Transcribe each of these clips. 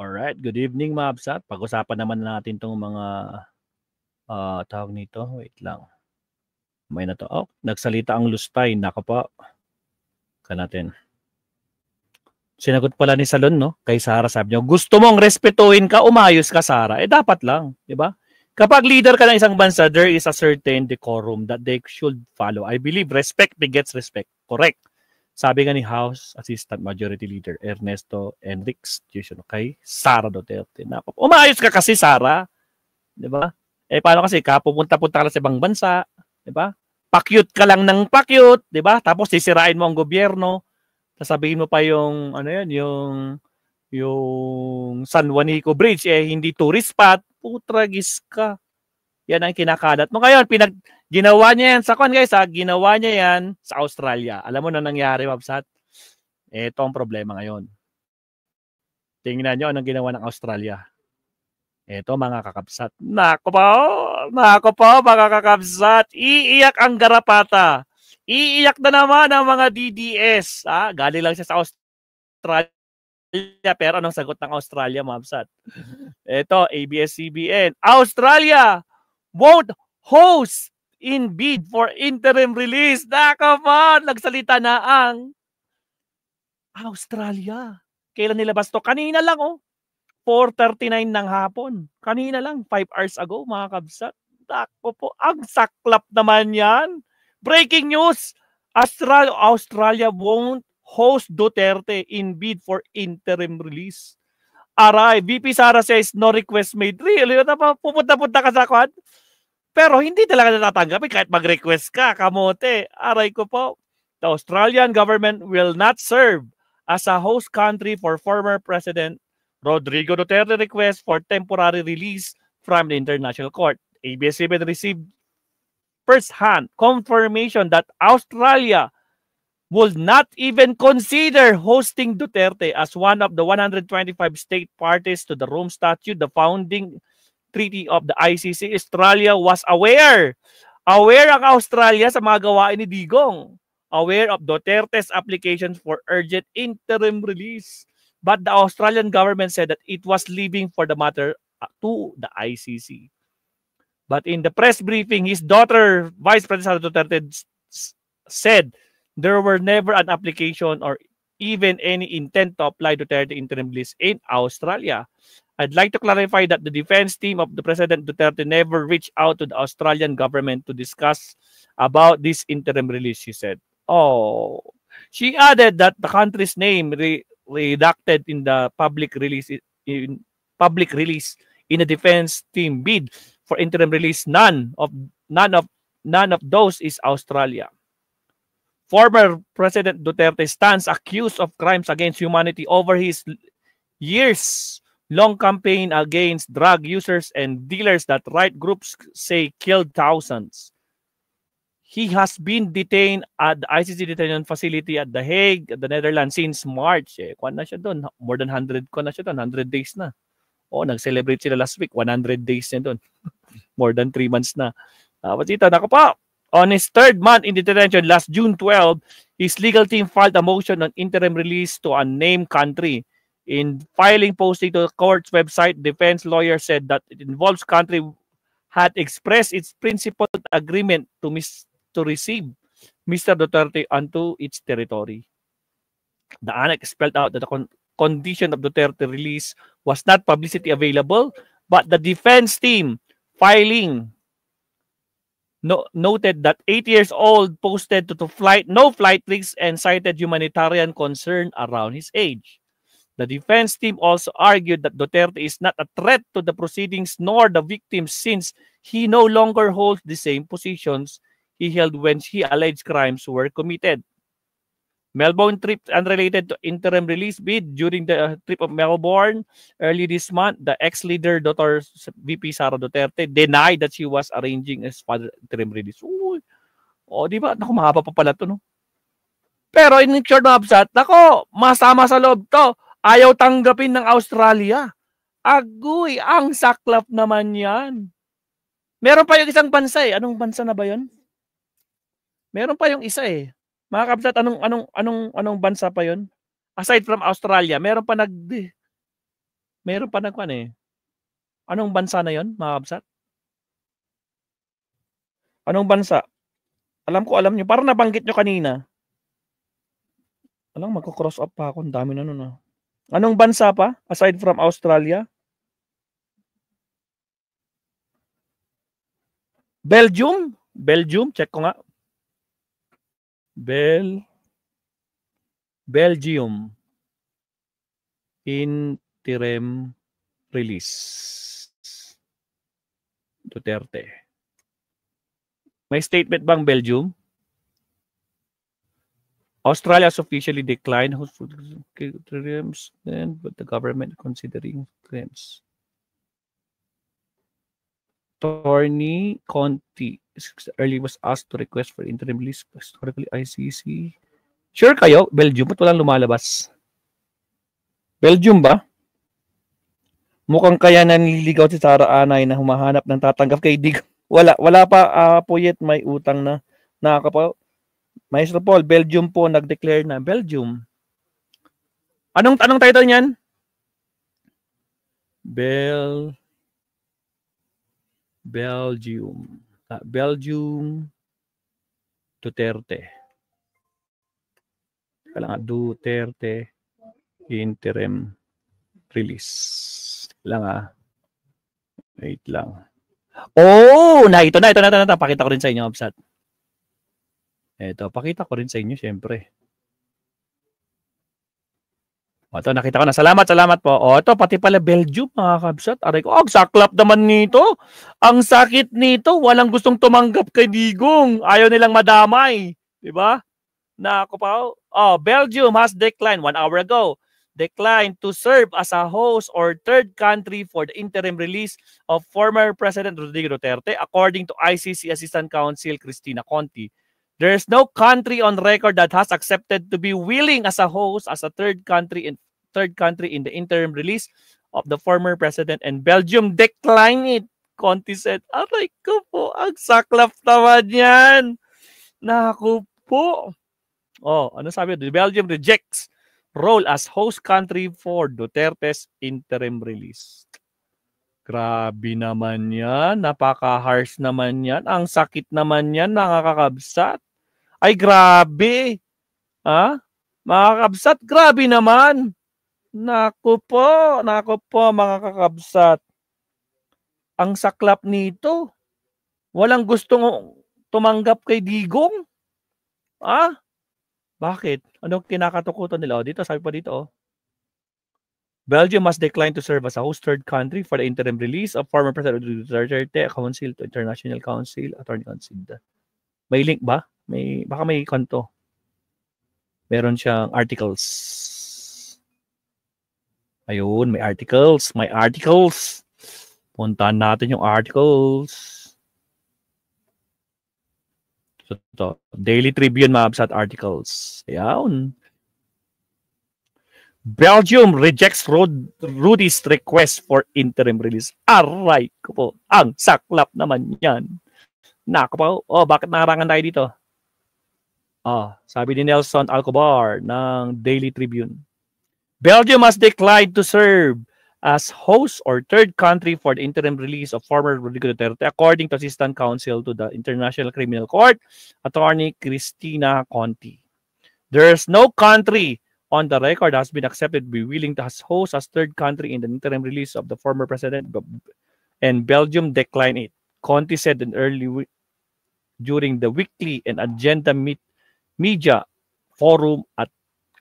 Alright, good evening mga absat. Pag-usapan naman natin 'tong mga, tawag nito, wait lang. May na 'to. Oh, nagsalita ang Lustay, naku po. Natin. Sinagot pala ni Salon, no, kay Sara, sabi niya, gusto mong respetuhin ka, umayos ka, Sara. Eh, dapat lang, di ba? Kapag leader ka ng isang bansa, there is a certain decorum that they should follow. I believe respect begets respect. Correct. Sabi nga ni House Assistant Majority Leader Ernesto Enriquez kay Sara Duterte. Umayos ka kasi, Sara. Di ba? Eh, paano kasi, pupunta-punta ka lang sa ibang bansa, di ba? Pakyut ka lang ng pakyut, di ba? Tapos sisirain mo ang gobyerno. Sasabihin mo pa yung, ano yan, yung San Juanico Bridge, eh, hindi tourist spot, putragis ka. Yan ang kinakalat mo. Ngayon, ginawa niya yan sa guys, ginawa niya yan sa Australia. Alam mo na nangyari, Mabsat? Ito ang problema ngayon. Tingnan nyo anong ginawa ng Australia. Ito mga kakabsat. Nako po mga kakabsat. Iiyak ang garapata. Iiyak na naman ang mga DDS. Galing lang siya sa Australia. Pero anong sagot ng Australia, Mabsat? Ito, ABS-CBN. Australia won't host in bid for interim release. Nako po, nagsalita na ang Australia. Kailan nilabas to? Kanina lang, 4:39 ng hapon. Kanina lang, 5 hours ago, mga kabsat. Nako po, ang saklap naman yan. Breaking news! Australia won't host Duterte in bid for interim release. Aray, VP Sara says no request made. Really? Pupunta-punta ka sa quad? Pero hindi talaga natatanggapin kahit mag-request ka, kamote. Aray ko po. The Australian government will not serve as a host country for former President Rodrigo Duterte request for temporary release from the International Court. ABS-CBN received first-hand confirmation that Australia will not even consider hosting Duterte as one of the 125 state parties to the Rome Statute, the founding treaty of the ICC. Australia was aware. Aware ang Australia sa mga gawain ni Digong. Aware of Duterte's applications for urgent interim release. But the Australian government said that it was leaving for the matter to the ICC. But in the press briefing, his daughter, Vice President Duterte, said there were never an application or even any intent to apply Duterte interim release in Australia. I'd like to clarify that the defense team of the President Duterte never reached out to the Australian government to discuss about this interim release, she said. Oh, she added that the country's name redacted in the public release in a defense team bid for interim release. None of those is Australia. Former President Duterte stands accused of crimes against humanity over his years-long campaign against drug users and dealers that right groups say killed thousands. He has been detained at the ICC detention facility at The Hague, the Netherlands, since March. Kuwan na siya doon. More than 100 na siya doon. 100 days na. Nag-celebrate sila last week. 100 days na doon. More than 3 months na. Tapos ito, naku po. On his third month in detention, last June 12, his legal team filed a motion on interim release to a named country. In filing posting to the court's website, defense lawyer said that it involves country had expressed its principled agreement to receive Mr. Duterte onto its territory. The annex spelled out that the condition of Duterte release was not publicity available, but the defense team filing noted that 8 years old posted to no flight risks and cited humanitarian concern around his age. The defense team also argued that Duterte is not a threat to the proceedings nor the victims since he no longer holds the same positions he held when he alleged crimes were committed. Melbourne trip unrelated to interim release bid. During the trip of Melbourne early this month, the ex-leader, Dr. VP Sara Duterte, denied that she was arranging his father interim release. Di ba? Naku, mahaba pa pala to, no? Pero in short, mabsat, nako, masama sa loob to. Ayaw tanggapin ng Australia. Agoy, ang saklap naman yan. Meron pa yung isang bansa Anong bansa na ba yun? Meron pa yung isa Mga kabsat, anong bansa pa yon? Aside from Australia, meron Meron pa nagkuhan eh. Anong bansa na yon, mga kabsat? Anong bansa? Alam nyo. Parang nabanggit nyo kanina. Alam, magko-cross up pa ako. Ang dami na nun. Anong bansa pa? Aside from Australia? Belgium? Belgium? Check ko nga. Belgium. Interim release. Duterte. May statement bang Belgium? Australia has officially declined crimes, but the government considering crimes. Attorney Conti early was asked to request for interim release. Historically, ICC. Sure kayo? Belgium? Ba't walang lumalabas? Belgium ba? Mukhang kaya nanliligaw si Sara Anay na humahanap ng tatanggap kay Dig. Wala pa Puyet, may utang na nakakapaw. Maestro Paul, Belgium po nag-declare na. Belgium. Anong title niyan? Belgium. Belgium Duterte. Kailangan Duterte interim release. Kailangan. Wait lang. Oh, ito na. Pakita ko rin sa inyo, Absat. Ito, pakita ko rin sa inyo, syempre. O, ito, nakita ko na. Salamat po. O, ito, pati pala Belgium, mga kabsat. Aray ko, saklap naman nito. Ang sakit nito. Walang gustong tumanggap kay Digong. Ayaw nilang madamay. Diba? Belgium has declined 1 hour ago. Declined to serve as a host or third country for the interim release of former President Rodrigo Duterte, according to ICC Assistant Counsel Cristina Conti. There is no country on record that has accepted to be willing as a host as a third country in the interim release of the former president, and Belgium declined it. Conti said, aray ko po, ang saklap naman yan. Naku po. Oh, ano sabi? Belgium rejects role as host country for Duterte's interim release. Grabe naman yan. Napaka-harsh naman yan. Ang sakit naman yan, nakakabsat. Ay, grabe. Mga kabsat, grabe naman. Naku po, mga kakabsat. Ang saklap nito. Walang gustong tumanggap kay Digong. Bakit? Ano kinakatukutan nila? Dito, sabi pa dito. Belgium must decline to serve as a host third country for the interim release of former President Duterte, Council to International Council, Attorney Consider. May link ba? Baka may kanto. Meron siyang articles. Ayun, may articles. Puntahan natin yung articles. So, Daily Tribune Mabsat articles. Ayan. Belgium rejects Rudy's request for interim release. Aray ko po. Ang saklap naman yan. Naku po. Bakit naharangan tayo dito? Sabi ni Nelson Alcobar ng Daily Tribune. Belgium has declined to serve as host or third country for the interim release of former Rodrigo Duterte, according to Assistant Counsel to the International Criminal Court, Attorney Cristina Conti. There is no country on the record has been accepted to be willing to host as third country in the interim release of the former president, and Belgium declined it. Conti said during the weekly and agenda media forum at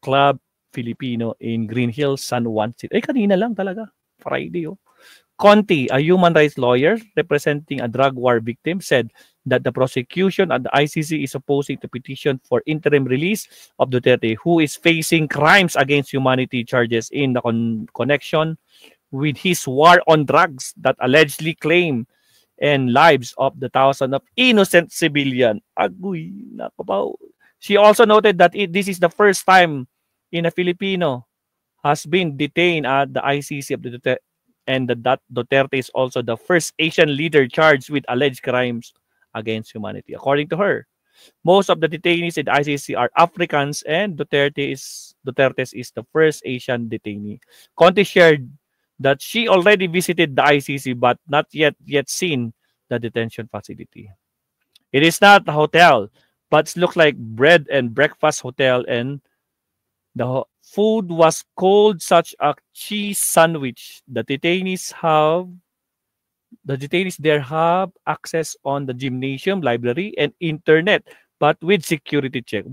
Club Filipino in Green Hills, San Juan City. Kanina lang talaga. Friday. Conti, a human rights lawyer representing a drug war victim, said that the prosecution at the ICC is opposing the petition for interim release of Duterte, who is facing crimes against humanity charges in the connection with his war on drugs that allegedly claim and lives of the thousands of innocent civilians. Agoy, nakabaw. She also noted that this is the first time in a Filipino has been detained at the ICC of the Duterte, and that Duterte is also the first Asian leader charged with alleged crimes against humanity. According to her, most of the detainees in the ICC are Africans, and Duterte's is the first Asian detainee. Conti shared that she already visited the ICC but not yet seen the detention facility. It is not a hotel, but it looks like bread and breakfast hotel, and the food was cold, such a cheese sandwich. The detainees there have access on the gymnasium, library, and internet, but with security check.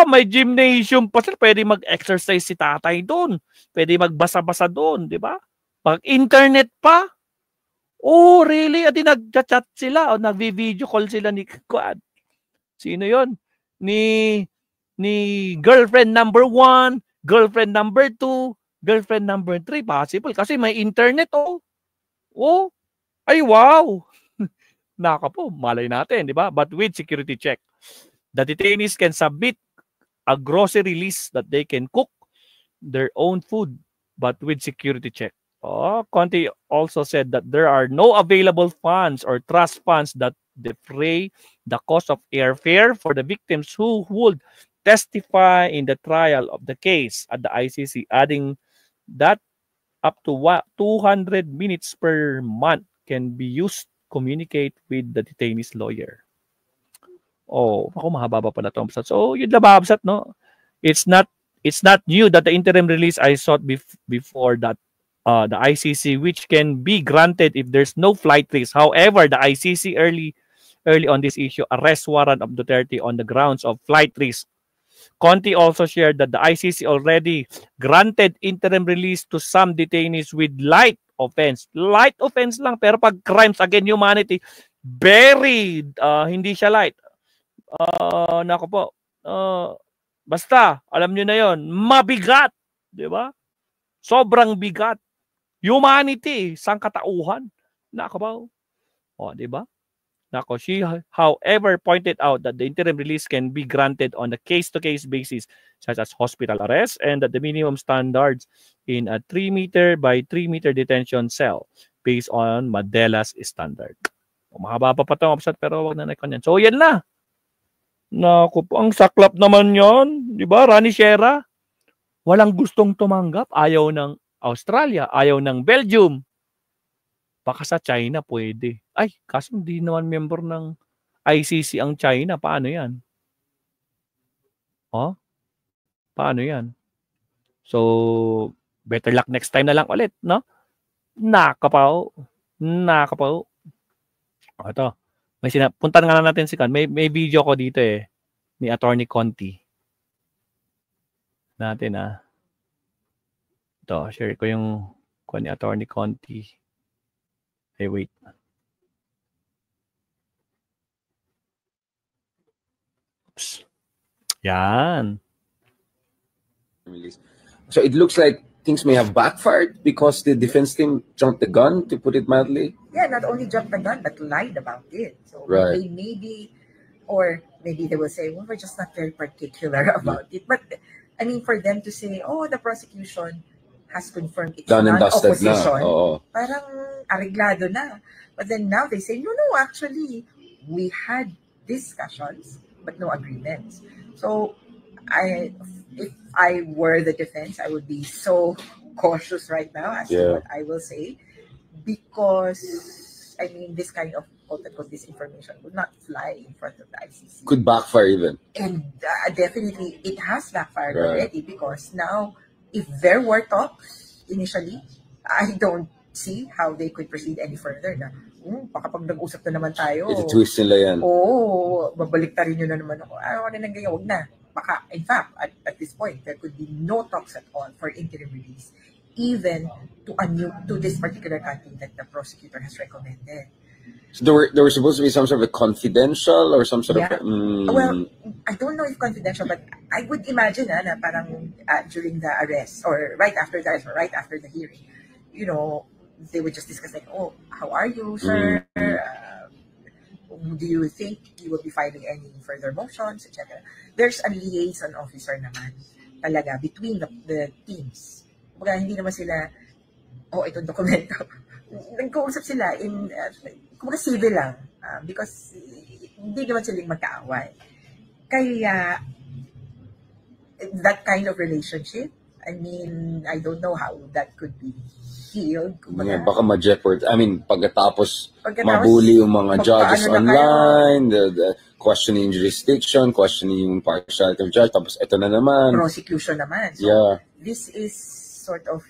May gymnasium pa sila. Pwede mag-exercise si tatay doon. Pwede magbasa-basa doon, di ba? Pag internet pa, oh, really? Adi nag-chat sila o nag-video call sila ni Kuan. Sino yon? Ni girlfriend number 1, girlfriend number 2, girlfriend number 3. Possible kasi may internet, oh. Oh, ay wow! Naka po, malay natin, di ba? But with security check. The detainees can submit a grocery list that they can cook their own food, but with security check. Conte also said that there are no available funds or trust funds that defray the cost of airfare for the victims who would testify in the trial of the case at the ICC, adding that up to 200 minutes per month can be used to communicate with the detainee's lawyer. Oh, ako mahaba pa pala ito. So, yun lang babsat, no? It's not new that the interim release I sought before that the ICC, which can be granted if there's no flight risk. However, the ICC early on this issue arrest warrant of Duterte on the grounds of flight risk. Conte also shared that the ICC already granted interim release to some detainees with light offense. Light offense lang, pero pag crimes against humanity, very hindi siya light. Nako po. Basta, alam niyo na 'yon, mabigat, 'di ba? Sobrang bigat. Humanity, sangkatauhan. Nako po. 'di ba? Nako, she however pointed out that the interim release can be granted on a case-to-case basis, such as hospital arrest, and that the minimum standards in a 3-meter by 3-meter detention cell based on Mandela's standard. Mahaba pa itong upset, pero wag na naikon yan. So, yan na. Naku po, ang saklap naman yon, di ba? Rani Sierra, walang gustong tumanggap. Ayaw ng Australia, ayaw ng Belgium. Baka sa China pwede. Ay, kaso hindi naman member ng ICC ang China. Paano yan? Paano yan? So, better luck next time na lang ulit, no? Nakapaw. Ito. Puntan nga natin si Kan. May video ko dito ni Attorney Conti. Natin Ito, share ko yung ni Attorney Conti. Hey, wait. Oops. Yan. So it looks like things may have backfired because the defense team jumped the gun, to put it mildly. Yeah, not only jumped the gun, but lied about it. So right. maybe they will say, well, we're just not very particular about it. But I mean, for them to say, oh, the prosecution has confirmed it's done and dusted non-opposition, na. Parang areglado na. But then now they say, no, actually, we had discussions, but no agreements. So if I were the defense, I would be so cautious right now as to what I will say, because I mean, this kind of quote-unquote disinformation would not fly in front of the ICC. Could backfire even. And definitely, it has backfired already, because now, if there were talks initially, I don't see how they could proceed any further. Na, baka pag nag-usap na naman tayo, iti-twist nila yan. babaliktarin nyo na naman ako. Ayaw na nang ganyan, wag na. Baka, in fact, at this point, there could be no talks at all for interim release, even to this particular country that the prosecutor has recommended. So there were supposed to be some sort of a confidential or some sort of... Well, I don't know if confidential, but I would imagine na parang during the arrest or right after the arrest or right after the hearing, you know, they would just discuss like, oh, how are you, sir? Do you think you will be filing any further motions, etc.? There's a liaison officer naman talaga between the teams. Baga, hindi naman sila, itong dokumento. Nag-uusap sila in, kumbaga civil lang, because hindi naman silang magkaaway. Kaya, that kind of relationship, I mean, I don't know how that could be field. Yeah, baka ma-jeopard. I mean, pagkatapos Pagkatapos, mabuli yung mga judges magpaano na online, the questioning jurisdiction, questioning yung partiality of judge, tapos ito na naman. prosecution naman. So, Yeah. this is sort of,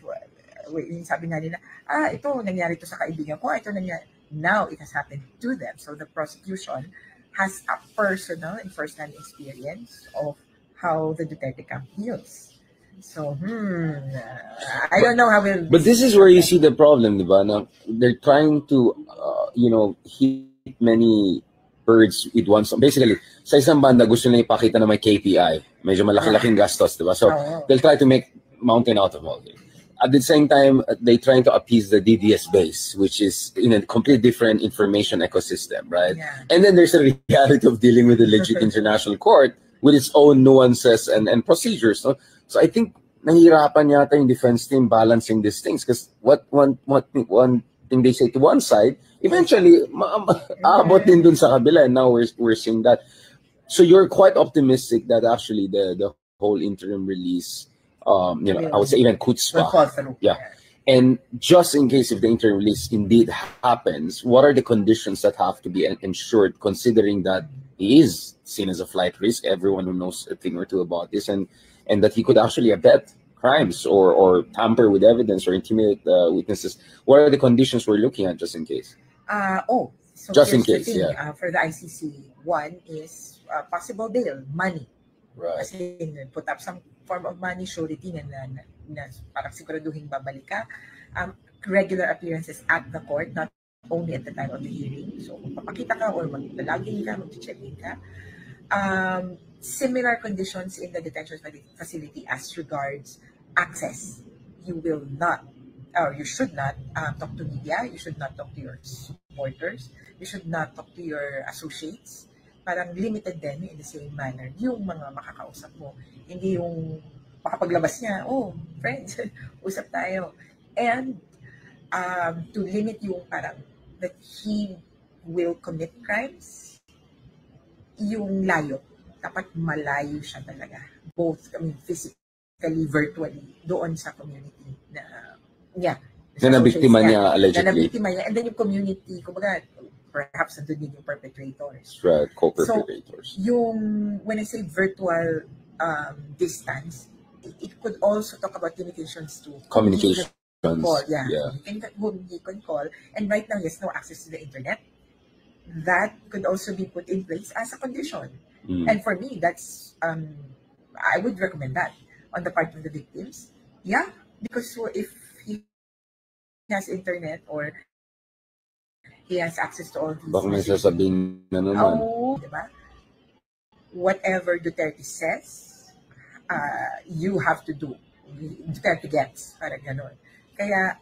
yung sabi nga nila, ito, nangyari to sa kaibigan ko, ito nangyari. Now, it has happened to them. So, the prosecution has a personal and first-hand experience of how the Duterte camp feels. So, I don't know how we'll... But this is where you see the problem, diba? Na they're trying to, hit many birds with one stone. Basically, sa isang banda, gusto nila ipakita na may KPI. Medyo malaki-laking gastos, diba? So, they'll try to make mountain out of molehill. At the same time, they trying to appease the DDS base, which is in a completely different information ecosystem, right? Yeah. And then there's a reality of dealing with a legit international court with its own nuances and procedures. No? So I think nahihirapan yata yung defense team balancing these things, because what one thing they say to one side, eventually aabot din dun sa kabila, and now we're seeing that. So you're quite optimistic that actually the whole interim release, I would say even kutzpah. Yeah. And just in case if the interim release indeed happens, what are the conditions that have to be ensured, considering that he is seen as a flight risk, everyone who knows a thing or two about this, and that he could actually abet crimes or tamper with evidence or intimidate witnesses? What are the conditions we're looking at just in case? So just in here's the case, thing, for the ICC, one is possible bail, money. Right. As in, put up some form of money, surety na parang siguraduhin babalik ka. Regular appearances at the court, not only at the time of the hearing. So, magpapakita ka or mag-login ka, mag-check-in ka. Similar conditions in the detention facility as regards access. You will not, or you should not talk to media. You should not talk to your supporters. You should not talk to your associates. Parang limited din in the same manner yung mga makakausap mo. Hindi yung makapaglabas niya, friends, usap tayo. And to limit yung parang that he will commit crimes, yung layo. Dapat malayo siya talaga. Both, physically, virtually, doon sa community na nabiktima niya, allegedly. Na nabiktima niya. And then yung community, kumbaga, perhaps nandun din yung perpetrators. Right, co-perpetrators. So, when I say virtual distance, it could also talk about limitations to communication. Call, whom he can call. And right now, he has no access to the internet. That could also be put in place as a condition. And for me, that's, I would recommend that on the part of the victims. Yeah, because if he has internet or he has access to all these. Baka may sasabihin na naman. Diba? Whatever Duterte says, you have to do. Duterte gets. Parang ganon. Kaya,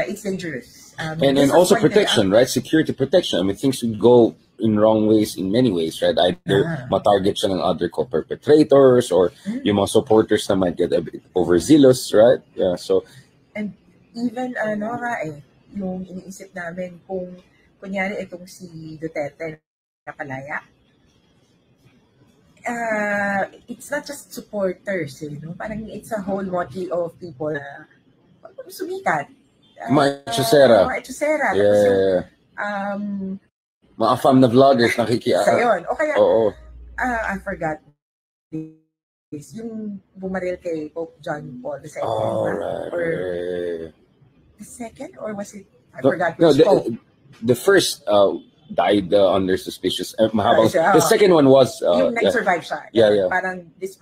it's dangerous. And also protection, right? Security protection. I mean, things would go in wrong ways in many ways, right? Either matarget siya ng other co-perpetrators or yung mga supporters na might get a bit overzealous, right? Yeah, so. And even, yung iniisip namin kung kunyari itong si Duterte na palaya, it's not just supporters, parang it's a whole motley of people na sumikat. Mga echosera. Yeah. Mga fam na vloggers nakikiya. Sa yun. O kaya, I forgot this. Yung bumaril kay Pope John Paul II. Right. Or the second, or was it? I forgot. No, the first died under suspicious. The second one was. Yung nag-survive siya. Yeah. Parang this